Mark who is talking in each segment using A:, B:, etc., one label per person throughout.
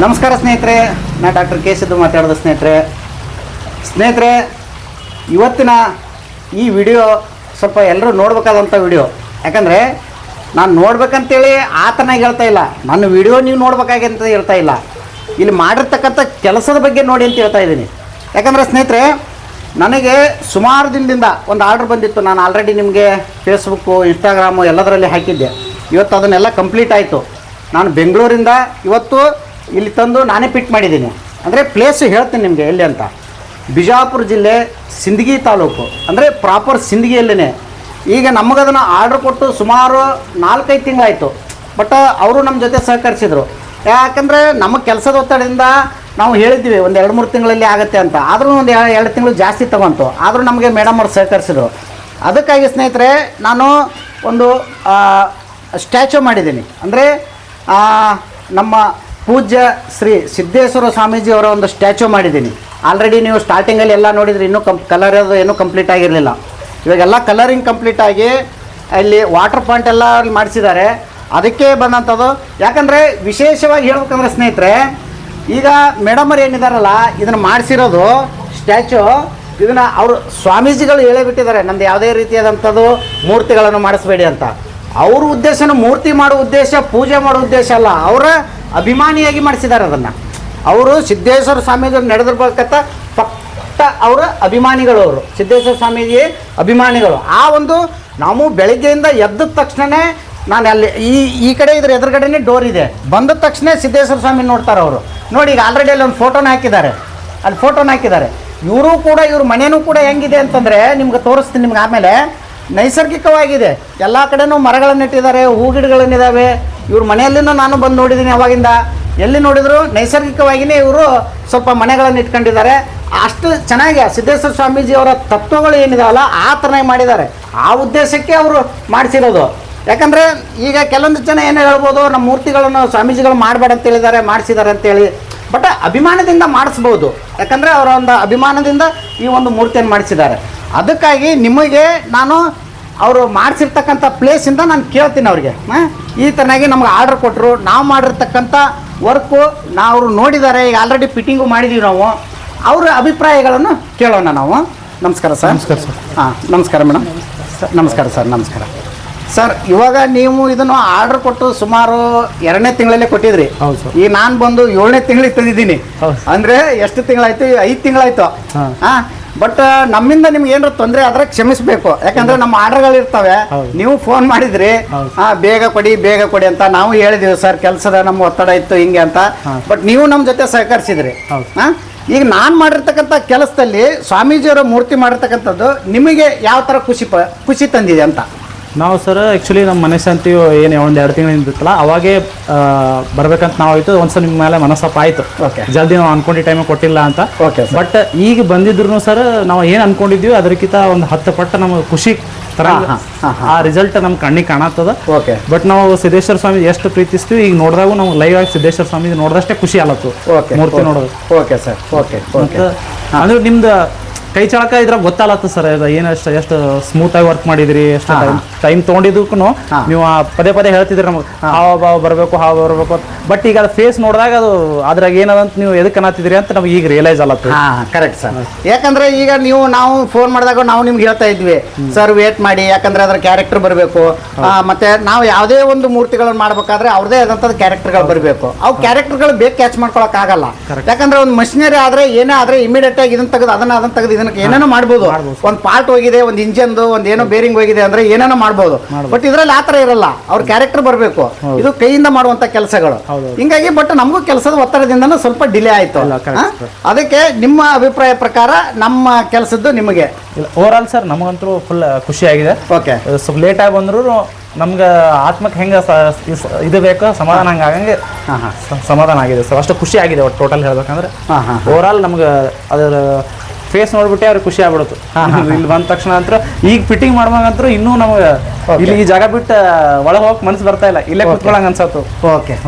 A: ನಮಸ್ಕಾರ ಸ್ನೇಹಿತರೆ, ನಾನು ಡಾಕ್ಟರ್ ಕೆ ಸಿದ್ದು ಮಾತಾಡೋದು. ಸ್ನೇಹಿತರೆ, ಇವತ್ತಿನ ಈ ವಿಡಿಯೋ ಸ್ವಲ್ಪ ಎಲ್ಲರೂ ನೋಡ್ಬೇಕಾದಂಥ ವಿಡಿಯೋ. ಯಾಕಂದರೆ ನಾನು ನೋಡ್ಬೇಕಂತೇಳಿ ಆತನಾಗಿ ಹೇಳ್ತಾ ಇಲ್ಲ, ನನ್ನ ವಿಡಿಯೋ ನೀವು ನೋಡ್ಬೇಕಾಗಿ ಅಂತ ಹೇಳ್ತಾ ಇಲ್ಲ, ಇಲ್ಲಿ ಮಾಡಿರ್ತಕ್ಕಂಥ ಕೆಲಸದ ಬಗ್ಗೆ ನೋಡಿ ಅಂತ ಹೇಳ್ತಾ ಇದ್ದೀನಿ. ಯಾಕಂದರೆ ಸ್ನೇಹಿತರೆ, ನನಗೆ ಸುಮಾರು ದಿನದಿಂದ ಒಂದು ಆರ್ಡ್ರ್ ಬಂದಿತ್ತು. ನಾನು ಆಲ್ರೆಡಿ ನಿಮಗೆ ಫೇಸ್ಬುಕ್ಕು, ಇನ್ಸ್ಟಾಗ್ರಾಮು ಎಲ್ಲದರಲ್ಲಿ ಹಾಕಿದ್ದೆ. ಇವತ್ತು ಅದನ್ನೆಲ್ಲ ಕಂಪ್ಲೀಟ್ ಆಯಿತು. ನಾನು ಬೆಂಗಳೂರಿಂದ ಇವತ್ತು ಇಲ್ಲಿ ತಂದು ನಾನೇ ಪಿಕ್ ಮಾಡಿದ್ದೀನಿ. ಅಂದರೆ ಪ್ಲೇಸು ಹೇಳ್ತೀನಿ ನಿಮಗೆ ಎಲ್ಲಿ ಅಂತ. ಬಿಜಾಪುರ ಜಿಲ್ಲೆ ಸಿಂದಗಿ ತಾಲೂಕು, ಅಂದರೆ ಪ್ರಾಪರ್ ಸಿಂದಗಿಯಲ್ಲೇ. ಈಗ ನಮಗದನ್ನು ಆರ್ಡ್ರ್ ಕೊಟ್ಟು ಸುಮಾರು 4-5 ತಿಂಗಳಾಯಿತು. ಬಟ್ ಅವರು ನಮ್ಮ ಜೊತೆ ಸಹಕರಿಸಿದರು. ಯಾಕಂದರೆ ನಮ್ಮ ಕೆಲಸದ ಒತ್ತಡದಿಂದ ನಾವು ಹೇಳಿದ್ವಿ ಒಂದು 2-3 ತಿಂಗಳಲ್ಲಿ ಆಗುತ್ತೆ ಅಂತ. ಆದರೂ ಒಂದು 2 ತಿಂಗಳು ಜಾಸ್ತಿ ತಗೊಂತು. ಆದರೂ ನಮಗೆ ಮೇಡಮ್ ಅವ್ರು ಸಹಕರಿಸಿದರು. ಅದಕ್ಕಾಗಿ ಸ್ನೇಹಿತರೆ, ನಾನು ಒಂದು ಸ್ಟ್ಯಾಚು ಮಾಡಿದ್ದೀನಿ. ಅಂದರೆ ನಮ್ಮ ಪೂಜ್ಯ ಶ್ರೀ ಸಿದ್ದೇಶ್ವರ ಸ್ವಾಮೀಜಿಯವರ ಒಂದು ಸ್ಟ್ಯಾಚು ಮಾಡಿದ್ದೀನಿ. ಆಲ್ರೆಡಿ ನೀವು ಸ್ಟಾರ್ಟಿಂಗಲ್ಲಿ ಎಲ್ಲ ನೋಡಿದರೆ ಇನ್ನೂ ಕಲರ್ ಅದು ಏನೂ ಕಂಪ್ಲೀಟ್ ಆಗಿರಲಿಲ್ಲ. ಇವಾಗೆಲ್ಲ ಕಲರಿಂಗ್ ಕಂಪ್ಲೀಟ್ ಆಗಿ ಅಲ್ಲಿ ವಾಟರ್ ಪಾಯಿಂಟ್ ಎಲ್ಲ ಅಲ್ಲಿ ಮಾಡಿಸಿದ್ದಾರೆ. ಅದಕ್ಕೆ ಬಂದಂಥದ್ದು. ಯಾಕಂದರೆ ವಿಶೇಷವಾಗಿ ಹೇಳ್ಬೇಕಂದ್ರೆ ಸ್ನೇಹಿತರೆ, ಈಗ ಮೇಡಮರು ಏನಿದಾರಲ್ಲ ಇದನ್ನು ಮಾಡಿಸಿರೋದು ಸ್ಟ್ಯಾಚು, ಇದನ್ನು ಅವರು ಸ್ವಾಮೀಜಿಗಳು ಹೇಳೇ ಬಿಟ್ಟಿದ್ದಾರೆ, ನಮ್ಮದು ಯಾವುದೇ ರೀತಿಯಾದಂಥದ್ದು ಮೂರ್ತಿಗಳನ್ನು ಮಾಡಿಸ್ಬೇಡಿ ಅಂತ. ಅವ್ರ ಉದ್ದೇಶನೂ ಮೂರ್ತಿ ಮಾಡೋ ಉದ್ದೇಶ, ಪೂಜೆ ಮಾಡೋ ಉದ್ದೇಶ ಅಲ್ಲ, ಅವರ ಅಭಿಮಾನಿಯಾಗಿ ಮಾಡಿಸಿದ್ದಾರೆ ಅದನ್ನು. ಅವರು ಸಿದ್ದೇಶ್ವರ ಸ್ವಾಮೀಜಿ ನಡೆದಿರ್ಬೇಕಂತ ಪಕ್ಕ ಅವರ ಅಭಿಮಾನಿಗಳು. ಅವರು ಸಿದ್ದೇಶ್ವರ ಸ್ವಾಮೀಜಿ ಅಭಿಮಾನಿಗಳು. ಆ ಒಂದು ನಾವು ಬೆಳಗ್ಗೆಯಿಂದ ಎದ್ದ ತಕ್ಷಣವೇ ನಾನು ಅಲ್ಲಿ ಈ ಕಡೆ ಇದ್ರ ಎದುರುಗಡೆನೇ ಡೋರ್ ಇದೆ. ಬಂದ ತಕ್ಷಣ ಸಿದ್ದೇಶ್ವರ ಸ್ವಾಮಿ ನೋಡ್ತಾರೆ ಅವರು. ನೋಡಿ, ಈಗ ಆಲ್ರೆಡಿ ಅಲ್ಲಿ ಒಂದು ಫೋಟೋನ ಹಾಕಿದ್ದಾರೆ. ಅಲ್ಲಿ ಫೋಟೋನ ಹಾಕಿದ್ದಾರೆ. ಇವರು ಕೂಡ, ಇವ್ರ ಮನೆಯೂ ಕೂಡ ಹೆಂಗಿದೆ ಅಂತಂದರೆ ನಿಮ್ಗೆ ತೋರಿಸ್ತೀನಿ. ನಿಮ್ಗೆ ಆಮೇಲೆ ನೈಸರ್ಗಿಕವಾಗಿದೆ. ಎಲ್ಲ ಕಡೆನೂ ಮರಗಳನ್ನು ಇಟ್ಟಿದ್ದಾರೆ, ಹೂ ಗಿಡಗಳನ್ನಿದ್ದಾವೆ. ಇವ್ರ ಮನೆಯಲ್ಲಿನೂ ನಾನು ಬಂದು ನೋಡಿದ್ದೀನಿ. ಅವಾಗಿಂದ ಎಲ್ಲಿ ನೋಡಿದ್ರು ನೈಸರ್ಗಿಕವಾಗಿಯೇ ಇವರು ಸ್ವಲ್ಪ ಮನೆಗಳನ್ನು ಇಟ್ಕೊಂಡಿದ್ದಾರೆ. ಅಷ್ಟು ಚೆನ್ನಾಗಿ ಸಿದ್ದೇಶ್ವರ ಸ್ವಾಮೀಜಿಯವರ ತತ್ವಗಳು ಏನಿದಾವಲ್ಲ ಆ ಥರನೇ ಮಾಡಿದ್ದಾರೆ. ಆ ಉದ್ದೇಶಕ್ಕೆ ಅವರು ಮಾಡಿಸಿರೋದು. ಯಾಕಂದರೆ ಈಗ ಕೆಲವೊಂದು ಜನ ಏನು ಹೇಳ್ಬೋದು, ನಮ್ಮ ಮೂರ್ತಿಗಳನ್ನು ಸ್ವಾಮೀಜಿಗಳು ಮಾಡಬೇಡ ಅಂತ ಹೇಳಿದ್ದಾರೆ, ಮಾಡಿಸಿದ್ದಾರೆ ಅಂತೇಳಿ. ಬಟ್ ಅಭಿಮಾನದಿಂದ ಮಾಡಿಸ್ಬೋದು. ಯಾಕಂದರೆ ಅವರ ಒಂದು ಅಭಿಮಾನದಿಂದ ಈ ಒಂದು ಮೂರ್ತಿಯನ್ನು ಮಾಡಿಸಿದ್ದಾರೆ. ಅದಕ್ಕಾಗಿ ನಿಮಗೆ ನಾನು ಅವರು ಮಾಡಿಸಿರ್ತಕ್ಕಂಥ ಪ್ಲೇಸಿಂದ ನಾನು ಕೇಳ್ತೀನಿ ಅವ್ರಿಗೆ. ಈ ಥರನಾಗಿ ನಮ್ಗೆ ಆರ್ಡ್ರ್ ಕೊಟ್ಟರು. ನಾವು ಮಾಡಿರ್ತಕ್ಕಂಥ ವರ್ಕು ನಾವು ನೋಡಿದ್ದಾರೆ. ಈಗ ಆಲ್ರೆಡಿ ಫಿಟ್ಟಿಂಗು ಮಾಡಿದ್ದೀವಿ ನಾವು. ಅವರ ಅಭಿಪ್ರಾಯಗಳನ್ನು ಕೇಳೋಣ ನಾವು. ನಮಸ್ಕಾರ ಸರ್.
B: ನಮಸ್ಕಾರ ಸರ್.
A: ಹಾಂ, ನಮಸ್ಕಾರ ಮೇಡಮ್. ನಮಸ್ಕಾರ ಸರ್. ನಮಸ್ಕಾರ ಸರ್. ಇವಾಗ ನೀವು ಇದನ್ನು ಆರ್ಡ್ರ್ ಕೊಟ್ಟು ಸುಮಾರು 2ನೇ ತಿಂಗಳಲ್ಲೇ ಕೊಟ್ಟಿದ್ರಿ.
B: ಹೌದು ಸರ್.
A: ಈಗ ನಾನು ಬಂದು 7ನೇ ತಿಂಗಳಿಗೆ ತಂದಿದ್ದೀನಿ. ಅಂದರೆ ಎಷ್ಟು ತಿಂಗಳಾಯ್ತು? 5 ತಿಂಗಳಾಯ್ತು. ಹಾಂ. ಬಟ್ ನಮ್ಮಿಂದ ನಿಮ್ಗೆ ಏನಾರು ತೊಂದರೆ ಆದ್ರೆ ಕ್ಷಮಿಸಬೇಕು. ಯಾಕಂದ್ರೆ ನಮ್ಮ ಆರ್ಡರ್ಗಳು ಇರ್ತವೆ. ನೀವು ಫೋನ್ ಮಾಡಿದ್ರಿ, ಬೇಗ ಕೊಡಿ ಅಂತ. ನಾವು ಹೇಳಿದೀವಿ ಸರ್, ಕೆಲಸದ ನಮ್ಮ ಒತ್ತಡ ಇತ್ತು ಹಿಂಗೆ ಅಂತ. ಬಟ್ ನೀವು ನಮ್ಮ ಜೊತೆ ಸಹಕರಿಸಿದ್ರಿ. ಈಗ ನಾನು ಮಾಡಿರ್ತಕ್ಕಂಥ ಕೆಲಸದಲ್ಲಿ ಸ್ವಾಮೀಜಿಯವರ ಮೂರ್ತಿ ಮಾಡಿರ್ತಕ್ಕಂಥದ್ದು ನಿಮಗೆ ಯಾವ ಥರ ಖುಷಿ ತಂದಿದೆ ಅಂತ?
B: ನಾವು ಸರ್ ಆ್ಯಕ್ಚುಲಿ ನಮ್ಮ ಮನೆ ಶಾಂತಿ ಏನು ಒಂದು 2 ತಿಂಗಳಿಂದ ಇತ್ತಲ್ಲ, ಅವಾಗೇ ಬರ್ಬೇಕಂತ ನಾವು ಆಯಿತು. ಒಂದ್ಸಲ ನಿಮ್ಮ ಮೇಲೆ ಮನಸ್ಸಪ್ಪ ಆಯಿತು. ಜಲ್ದಿ ನಾವು ಅನ್ಕೊಂಡಿದ್ದ ಟೈಮಿಗೆ ಕೊಟ್ಟಿಲ್ಲ ಅಂತ. ಬಟ್ ಈಗ ಬಂದಿದ್ರು ಸರ್, ನಾವು ಏನು ಅನ್ಕೊಂಡಿದ್ವಿ ಅದಕ್ಕಿಂತ ಒಂದು 10 ಪಟ್ಟು ನಮಗೆ ಖುಷಿ ತರ ಆ ರಿಸಲ್ಟ್ ನಮ್ಮ ಕಣ್ಣಿಗೆ ಕಾಣತ್ತದ. ಬಟ್ ನಾವು ಸಿದ್ದೇಶ್ವರ ಸ್ವಾಮಿ ಎಷ್ಟು ಪ್ರೀತಿಸ್ತೀವಿ, ಈಗ ನೋಡಿದಾಗ ನಾವು ಲೈವ್ ಆಗಿ ಸಿದ್ದೇಶ್ವರ ಸ್ವಾಮಿ ನೋಡಿದಷ್ಟೇ ಖುಷಿ ಆಲತ್ತು ಮೂರ್ತಿ ನೋಡೋದು.
A: Okay sir. ಓಕೆ.
B: ಅಂದ್ರೆ ನಿಮ್ದು ಕೈ ಚಳಕ ಇದ್ರಾಗ ಗೊತ್ತಾಗತ್ತ ಸರ್. ಏನು ಎಷ್ಟು ಸ್ಮೂತಾಗಿ ವರ್ಕ್ ಮಾಡಿದ್ರಿ, ಎಷ್ಟು ಟೈಮ್ ತೊಗೊಂಡಿದ್ದಕ್ಕೂ ನೀವು ಪದೇ ಹೇಳ್ತಿದ್ರಿ ನಮಗೆ ಹಾವ ಬರಬೇಕು ಬಟ್ ಈಗ ಅದು ಫೇಸ್ ನೋಡಿದಾಗ ಅದು ಅದ್ರಾಗ ಏನದಂತ ನೀವು ಎದಕ್ಕೆ ಅನ್ನತ್ತಿದ್ರಿ ಅಂತ ನಮ್ಗೆ ಈಗ ರಿಯಲೈಸ್ ಆಗತ್ತೆ.
A: Correct sir. ಯಾಕಂದ್ರೆ ಈಗ ನಾವು ಫೋನ್ ಮಾಡಿದಾಗ ನಾವು ನಿಮ್ಗೆ ಹೇಳ್ತಾ ಇದ್ವಿ ಸರ್, ವೇಟ್ ಮಾಡಿ, ಯಾಕಂದ್ರೆ ಅದ್ರ ಕ್ಯಾರೆಕ್ಟರ್ ಬರಬೇಕು. ಮತ್ತೆ ನಾವು ಯಾವುದೇ ಒಂದು ಮೂರ್ತಿಗಳನ್ನು ಮಾಡ್ಬೇಕಾದ್ರೆ ಅವ್ರದೇ ಆದಂಥದ್ದು ಕ್ಯಾರೆಕ್ಟರ್ಗಳು ಬರಬೇಕು. ಅವು ಕ್ಯಾರೆಕ್ಟರ್ಗಳು ಬೇಗ ಕ್ಯಾಚ್ ಮಾಡ್ಕೊಳಕ್ ಆಗಲ್ಲ. ಯಾಕಂದ್ರೆ ಒಂದು ಮಷಿನರಿ ಆದ್ರೆ ಏನೇ ಆದ್ರೆ ಇಮಿಡಿಯೇಟ್ ಆಗಿ ಇದನ್ನ ತೆಗೆದು ಅದನ್ನ ತೆಗೆದು ಇದಕ್ಕೆ ಏನೇನೋ ಮಾಡ್ಬೋದು. ಒಂದು ಪಾರ್ಟ್ ಹೋಗಿದೆ, ಒಂದು ಇಂಜನ್ದು ಒಂದು ಏನೋ ಬೇರಿಂಗ್ ಹೋಗಿದೆ ಅಂದ್ರೆ ಏನೇನೋ ಮಾಡ್ಬೋದು. ಬಟ್ ಇದ್ರಲ್ಲಿ ಆತರ ಇರಲ್ಲ. ಅವ್ರ ಕ್ಯಾರೆಕ್ಟರ್ ಬರಬೇಕು. ಇದು ಕೈಯಿಂದ ಮಾಡುವಂತ ಕೆಲಸಗಳು. ಹಿಂಗಾಗಿ ಬಟ್ ನಮಗೂ ಕೆಲಸದ ಒತ್ತಡದಿಂದ ಸ್ವಲ್ಪ ಡಿಲೇ ಆಯ್ತು. ಅದಕ್ಕೆ ನಿಮ್ಮ ಅಭಿಪ್ರಾಯ ಪ್ರಕಾರ ನಮ್ಮ ಕೆಲಸದ್ದು ನಿಮಗೆ
B: ಓವರ್ ಆಲ್ ಸರ್ ನಮಗಂತೂ ಫುಲ್ ಖುಷಿ ಆಗಿದೆ.
A: ಓಕೆ.
B: ಸ್ವಲ್ಪ ಲೇಟ್ ಆಗಿ ಬಂದ್ರು ನಮ್ಗೆ ಆತ್ಮಕ್ಕೆ ಹೆಂಗೆ ಇದು ಬೇಕೋ ಸಮಾಧಾನ ಹಂಗೆ ಆಗಂಗೆ ಸಮಾಧಾನ ಆಗಿದೆ ಸರ್. ಅಷ್ಟು ಖುಷಿ ಆಗಿದೆ ಒಟ್ಟು ಟೋಟಲ್ ಹೇಳ್ಬೇಕಂದ್ರೆ. ಓವರ್ ಆಲ್ ನಮ್ಗೆ ಅದರ ಫೇಸ್ ನೋಡ್ಬಿಟ್ಟೆ ಅವ್ರಿಗೆ ಖುಷಿ ಆಗ್ಬಿಡುತ್ತೆ. ಇಲ್ಲಿ ಬಂದ ತಕ್ಷಣ ಅಂತ ಈಗ ಫಿಟ್ಟಿಂಗ್ ಮಾಡುವಾಗಂತೂ ಇನ್ನೂ ನಮಗೆ ಇಲ್ಲಿ ಈ ಜಾಗ ಬಿಟ್ಟು ಒಳಗೆ ಹೋಗಕ್ಕೆ ಮನಸ್ಸು ಬರ್ತಾ ಇಲ್ಲ, ಇಲ್ಲೇ ಕುತ್ಕೊಳ್ಳಂಗೆ ಅನ್ಸತ್ತು.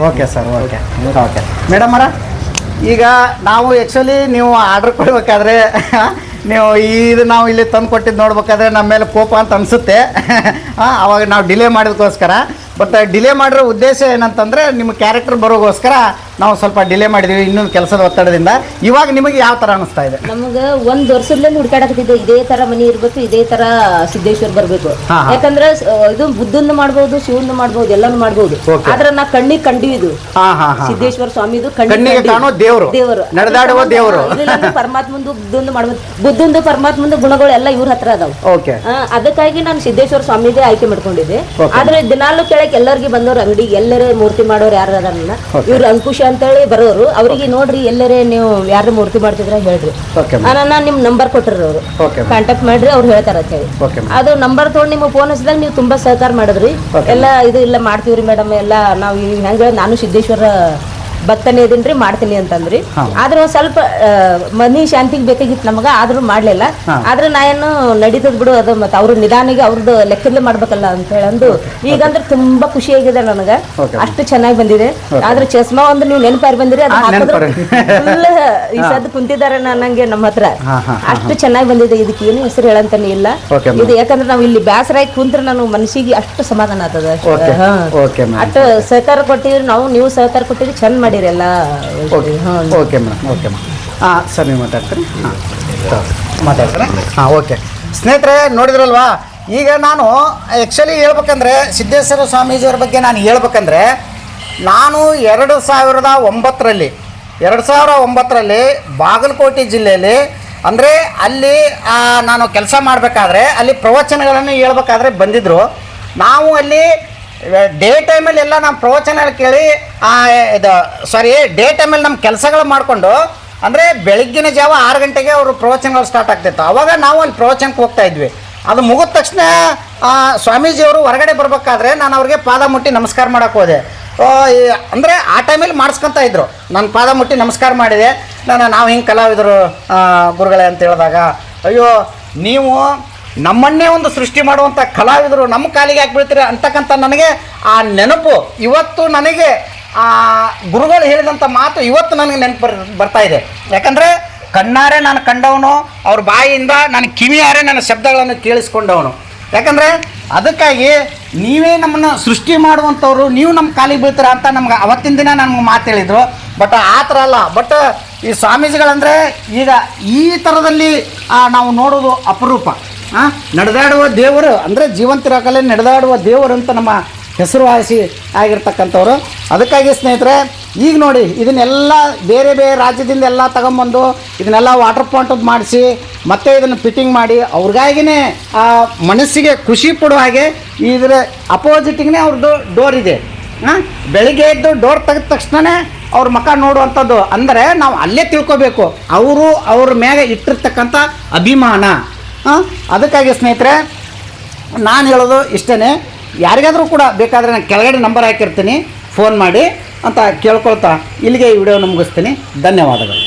A: Okay sir. ಓಕೆ ಮೇಡಮ್ ಅವರ, ಈಗ ನಾವು ಆ್ಯಕ್ಚುಲಿ ನೀವು ಆರ್ಡ್ರ್ ಕೊಡ್ಬೇಕಾದ್ರೆ ನೀವು ಇದು ನಾವು ಇಲ್ಲಿ ತಂದು ಕೊಟ್ಟಿದ್ದು ನೋಡ್ಬೇಕಾದ್ರೆ ನಮ್ಮ ಮೇಲೆ ಕೋಪ ಅಂತ ಅನಿಸುತ್ತೆ. ಅವಾಗ ನಾವು ಡಿಲೇ ಮಾಡೋದಕ್ಕೋಸ್ಕರ. ಬಟ್ ಡಿಲೇ ಮಾಡಿರೋ ಉದ್ದೇಶ ಏನಂತಂದರೆ ನಿಮ್ಮ ಕ್ಯಾರೆಕ್ಟರ್ ಬರೋಗೋಸ್ಕರ ನಾವು ಸ್ವಲ್ಪ ಡಿಲೇ ಮಾಡಿದ್ವಿ ಇನ್ನೊಂದು ಕೆಲಸದ ಒತ್ತಡದಿಂದ. ಇವಾಗ ನಿಮಗೆ ಯಾವ ಥರ ಅನಿಸ್ತಾ ಇದೆ?
C: ನಮಗೆ 1 ವರ್ಷದಿಂದ ಹುಡುಕಾಡಕತ್ತಿದ್ದೆ, ಇದೇ ತರ ಮನಿ ಇರ್ಬೇಕು, ಇದೇ ತರ ಸಿದ್ದೇಶ್ವರ್ ಬರ್ಬೇಕು.
A: ಹಾ.
C: ಯಾಕಂದ್ರೆ ಇದು ಬುದ್ಧಂದು ಮಾಡ್ಬೋದು, ಶಿವಂದು ಮಾಡ್ಬೋದು, ಎಲ್ಲಾನು ಮಾಡ್ಬೋದು. ಆದ್ರೆ ನಾ ಕಣ್ಣಿಗೆ ಕಂಡಿದ್ದು ಸಿದ್ದೇಶ್ವರ ಸ್ವಾಮಿದು
A: ಕಣ್ಣಿಗೆ ಕಾಣೋ ದೇವರು, ನಡೆದಾಡುವ ದೇವರು.
C: ಪರಮಾತ್ಮಂದು ಬುದ್ಧಂದು ಮಾಡ್ಬೋದು, ಬುದ್ಧಂದು ಪರಮಾತ್ಮಂದು ಗುಣಗಳು ಎಲ್ಲ ಇವ್ರ ಹತ್ರ ಅದಾವ. ಅದಕ್ಕಾಗಿ ನಾನು ಸಿದ್ದೇಶ್ವರ ಸ್ವಾಮಿದೇ ಆಯ್ಕೆ ಮಾಡ್ಕೊಂಡಿದ್ದೆ. ಆದ್ರೆ ದಿನಾಲು ಕೇಳಕ್ ಎಲ್ಲರಿಗೆ ಬಂದವ್ರು ಅಂಗಡಿಗೆ ಎಲ್ಲರೇ ಮೂರ್ತಿ ಮಾಡೋರು ಯಾರು ಅದಾರಲ್ಲ, ಇವ್ರು ಅಂಕುಶ ಅಂತೇಳಿ ಬರೋರು, ಅವ್ರಿಗೆ ನೋಡ್ರಿ ಎಲ್ಲರೇ ನೀವು ಯಾರು ಮೂರ್ತಿ ಮಾಡ್ತಿದ್ರ ಹೇಳ್ರಿ, ನಾನು ನಿಮ್ ನಂಬರ್ ಕೊಟ್ಟಿರಿ, ಅವರು ಕಾಂಟ್ಯಾಕ್ಟ್ ಮಾಡ್ರಿ, ಅವ್ರು ಹೇಳ್ತಾರ ಅಂತ ಹೇಳಿ. ಅದು ನಂಬರ್ ತಗೊಂಡು ನಿಮ್ಗೆ ಫೋನ್ ಹಚ್ಚಿದಾಗ ನೀವು ತುಂಬಾ ಸಹಕಾರ ಮಾಡಿದ್ರಿ. ಎಲ್ಲ ಇದು ಇಲ್ಲ ಮಾಡ್ತೀವ್ರಿ ಮೇಡಮ್, ಎಲ್ಲ ನಾವು ಹೆಂಗ ನಾನು ಸಿದ್ದೇಶ್ವರ ಭಕ್ತನೇ ಇದೀನ್ರಿ, ಮಾಡ್ತೀನಿ ಅಂತಂದ್ರಿ. ಆದ್ರೆ ಒಂದ್ ಸ್ವಲ್ಪ ಮನಿ ಶಾಂತಿಗೆ ಬೇಕಾಗಿತ್ತು ನಮಗ, ಆದ್ರೂ ಮಾಡ್ಲಿಲ್ಲ. ಆದ್ರೆ ನಾ ಏನು ನಡೀತದ್ ಬಿಡು, ಅದು ಮತ್ತೆ ಅವ್ರ ನಿಧಾನಿಗೆ ಅವ್ರದ್ದು ಲೆಕ್ಕದಲ್ಲೇ ಮಾಡ್ಬೇಕಲ್ಲ ಅಂತ ಹೇಳಂದು ಈಗಂದ್ರೆ ತುಂಬಾ ಖುಷಿ ಆಗಿದೆ ನನಗ. ಅಷ್ಟು ಚೆನ್ನಾಗಿ ಬಂದಿದೆ. ಆದ್ರೆ ಚಸ್ಮಾ ಒಂದು ನೀವು ನೆನಪಾರಿ ಬಂದಿರಿ, ಅದು ಹಾಕಿದ್ರೆ ಫುಲ್ ಈ ಸದ್ ಕುಂತಿದ್ದಾರೆ ನಂಗೆ ನಮ್ಮ ಹತ್ರ. ಅಷ್ಟು ಚೆನ್ನಾಗಿ ಬಂದಿದೆ. ಇದಕ್ಕೆ ಏನು ಹೆಸರು ಹೇಳಂತಾನೆ ಇಲ್ಲ ಇದು, ಯಾಕಂದ್ರೆ ನಾವು ಇಲ್ಲಿ ಬ್ಯಾಸರಾಗಿ ಕುಂತ್ರೆ ನಾನು ಮನಸ್ಸಿಗೆ ಅಷ್ಟು ಸಮಾಧಾನ ಆಗ್ತದ. ಅಷ್ಟು ಸಹಕಾರ ಕೊಟ್ಟಿರಿ ನಾವು, ನೀವು ಸಹಕಾರ ಕೊಟ್ಟಿರಿ, ಚಂದ ಮಾಡಿರಿ ಎಲ್ಲ.
A: Okay madam, okay madam. Sir ನೀವು ಮಾತಾಡ್ತೀರಿ? ಮಾತಾಡ್ತಾರೆ. ಓಕೆ ಸ್ನೇಹಿತರೆ, ನೋಡಿದ್ರಲ್ವಾ? ಈಗ ನಾನು ಆ್ಯಕ್ಚುಲಿ ಹೇಳ್ಬೇಕಂದ್ರೆ ಸಿದ್ದೇಶ್ವರ ಸ್ವಾಮೀಜಿಯವ್ರ ಬಗ್ಗೆ ನಾನು ಹೇಳ್ಬೇಕಂದ್ರೆ, ನಾನು 2009ರಲ್ಲಿ ಬಾಗಲಕೋಟೆ ಜಿಲ್ಲೆಯಲ್ಲಿ, ಅಂದರೆ ಅಲ್ಲಿ ನಾನು ಕೆಲಸ ಮಾಡಬೇಕಾದ್ರೆ ಅಲ್ಲಿ ಪ್ರವಚನಗಳನ್ನು ಹೇಳ್ಬೇಕಾದ್ರೆ ಬಂದಿದ್ದರು. ನಾವು ಅಲ್ಲಿ ಡೇ ಟೈಮಲ್ಲಿ ಎಲ್ಲ ನಮ್ಮ ಪ್ರವಚನಗಳು ಕೇಳಿ ಡೇ ಟೈಮಲ್ಲಿ ನಮ್ಮ ಕೆಲಸಗಳು ಮಾಡಿಕೊಂಡು, ಅಂದರೆ ಬೆಳಗ್ಗಿನ ಜಾವ 6 ಗಂಟೆಗೆ ಅವರು ಪ್ರವಚನಗಳು ಸ್ಟಾರ್ಟ್ ಆಗ್ತಿತ್ತು. ಆವಾಗ ನಾವು ಅಲ್ಲಿ ಪ್ರವಚನಕ್ಕೆ ಹೋಗ್ತಾ ಇದ್ವಿ. ಅದು ಮುಗಿದ ತಕ್ಷಣ ಸ್ವಾಮೀಜಿಯವರು ಹೊರಗಡೆ ಬರಬೇಕಾದ್ರೆ ನಾನು ಅವ್ರಿಗೆ ಪಾದ ಮುಟ್ಟಿ ನಮಸ್ಕಾರ ಮಾಡೋಕ್ಕೆ ಹೋದೆ. ಅಂದರೆ ಆ ಟೈಮಲ್ಲಿ ಮಾಡಿಸ್ಕೊತಾ ಇದ್ರು. ನಾನು ಪಾದ ಮುಟ್ಟಿ ನಮಸ್ಕಾರ ಮಾಡಿದೆ. ನಾವು ಹಿಂಗೆ ಕಲಾವಿದರು ಗುರುಗಳೇ ಅಂತ ಹೇಳಿದಾಗ, ಅಯ್ಯೋ ನೀವು ನಮ್ಮನ್ನೇ ಒಂದು ಸೃಷ್ಟಿ ಮಾಡುವಂಥ ಕಲಾವಿದರು ನಮ್ಮ ಕಾಲಿಗೆ ಯಾಕೆ ಬೀಳ್ತೀರಿ ಅಂತಕ್ಕಂಥ ನನಗೆ ಆ ನೆನಪು ಇವತ್ತು, ನನಗೆ ಗುರುಗಳು ಹೇಳಿದಂಥ ಮಾತು ಇವತ್ತು ನನಗೆ ನೆನಪು ಬರ್ತಾ ಇದೆ. ಯಾಕಂದರೆ ಕಣ್ಣಾರೆ ನಾನು ಕಂಡವನು, ಅವ್ರ ಬಾಯಿಯಿಂದ ನಾನು ಕಿವಿಯಾರೆ ನನ್ನ ಶಬ್ದಗಳನ್ನು ಕೇಳಿಸ್ಕೊಂಡವನು. ಯಾಕಂದರೆ ಅದಕ್ಕಾಗಿ ನೀವೇ ನಮ್ಮನ್ನು ಸೃಷ್ಟಿ ಮಾಡುವಂಥವ್ರು, ನೀವು ನಮ್ಮ ಕಾಲಿಗೆ ಬೀಳ್ತೀರ ಅಂತ ನಮ್ಗೆ ಅವತ್ತಿನ ದಿನ ನಮ್ಗೆ ಮಾತು ಹೇಳಿದರು. ಬಟ್ ಆ ಥರ ಅಲ್ಲ. ಬಟ್ ಈ ಸ್ವಾಮೀಜಿಗಳಂದರೆ ಈಗ ಈ ಥರದಲ್ಲಿ ನಾವು ನೋಡೋದು ಅಪರೂಪ. ನಡೆದಾಡುವ ದೇವರು ಅಂದರೆ ಜೀವಂತಿರಕಲೆ ನಡೆದಾಡುವ ದೇವರು ಅಂತ ನಮ್ಮ ಹೆಸರುವಾಸಿ ಆಗಿರ್ತಕ್ಕಂಥವ್ರು. ಅದಕ್ಕಾಗಿ ಸ್ನೇಹಿತರೆ, ಈಗ ನೋಡಿ ಇದನ್ನೆಲ್ಲ ಬೇರೆ ಬೇರೆ ರಾಜ್ಯದಿಂದ ಎಲ್ಲ ತಗೊಂಬಂದು ಇದನ್ನೆಲ್ಲ ವಾಟರ್ ಪಾಯಿಂಟ್ ಮಾಡಿಸಿ ಮತ್ತೆ ಇದನ್ನು ಫಿಟ್ಟಿಂಗ್ ಮಾಡಿ ಅವ್ರಿಗಾಗಿನೇ ಆ ಮನಸ್ಸಿಗೆ ಖುಷಿ ಪಡುವ ಹಾಗೆ ಇದರ ಅಪೋಸಿಟಿಗೆ ಅವ್ರದ್ದು ಡೋರ್ ಇದೆ. ಬೆಳಿಗ್ಗೆ ಎದ್ದು ಡೋರ್ ತೆಗೆದ ತಕ್ಷಣವೇ ಅವ್ರ ಮುಖ ನೋಡುವಂಥದ್ದು. ಅಂದರೆ ನಾವು ಅಲ್ಲೇ ತಿಳ್ಕೊಬೇಕು ಅವರು ಅವ್ರ ಮ್ಯಾಗೆ ಇಟ್ಟಿರ್ತಕ್ಕಂಥ ಅಭಿಮಾನ. ಅದಕ್ಕಾಗಿ ಸ್ನೇಹಿತರೆ ನಾನು ಹೇಳೋದು ಇಷ್ಟೇ. ಯಾರಿಗಾದರೂ ಕೂಡ ಬೇಕಾದರೆ ನಾನು ಕೆಳಗಡೆ ನಂಬರ್ ಹಾಕಿರ್ತೀನಿ, ಫೋನ್ ಮಾಡಿ ಅಂತ ಕೇಳ್ಕೊಳ್ತಾ ಇಲ್ಲಿಗೆ ಈ ವಿಡಿಯೋನ ಮುಗಿಸ್ತೀನಿ. ಧನ್ಯವಾದಗಳು.